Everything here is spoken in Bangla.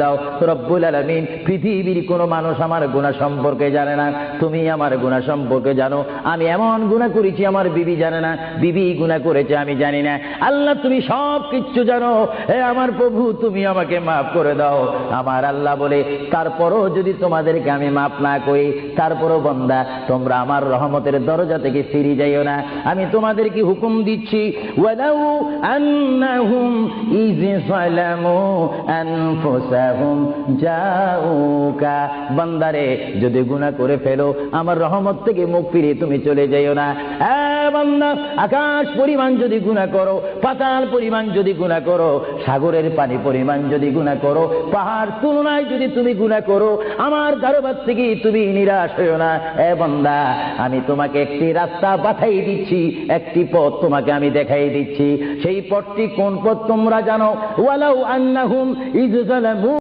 দাও। রব্বুল আলামিন, পৃথিবীর কোনো মানুষ আমার গুনাহ সম্পর্কে জানে না, তুমি আমার গুনাহ সম্পর্কে জানো। আমি এমন গুনাহ করেছি আমার বিবি জানে না, বিবি গুনাহ করেছে আমি জানি না। আল্লাহ তুমি সব কিছু জানো, হে আমার প্রভু তুমি আমাকে মাফ করে দাও। আমার আল্লাহ বলে, তারপরও যদি তোমাদেরকে আমি মাফ না করি, তারপরও বান্দা তোমরা আমার রহমতের দরজা থেকে ফিরে যাইও না। আমি তোমাদেরকে হুকুম দিচ্ছি, ওয়ালাউ আন্নাহুম ইয যালামু আনফুসাহুম জাউকা, বান্দারে যদি গুনাহ করে ফেলো আমার রহমত থেকে মুখ ফিরিয়ে তুমি চলে যাইও না। বান্দা, আকাশ পরিমাণ যদি গুনাহ করো, পাতাল পরিমাণ যদি গুনাহ করো, সাগরের পানি পরিমাণ যদি গুনাহ করো, পাহাড় তুলনায় যদি তুমি গুনাহ করো, আমার দরবার থেকে তুমি নিরাশ হইও না। বান্দা, আমি তোমাকে একটি রাস্তা পাঠাই দিচ্ছি, একটি পথ তোমাকে আমি দেখাই দিচ্ছি। সেই পথটি কোন পথ তোমরা জানো? ওয়ালাউ আন্নাহুম ইয যালামু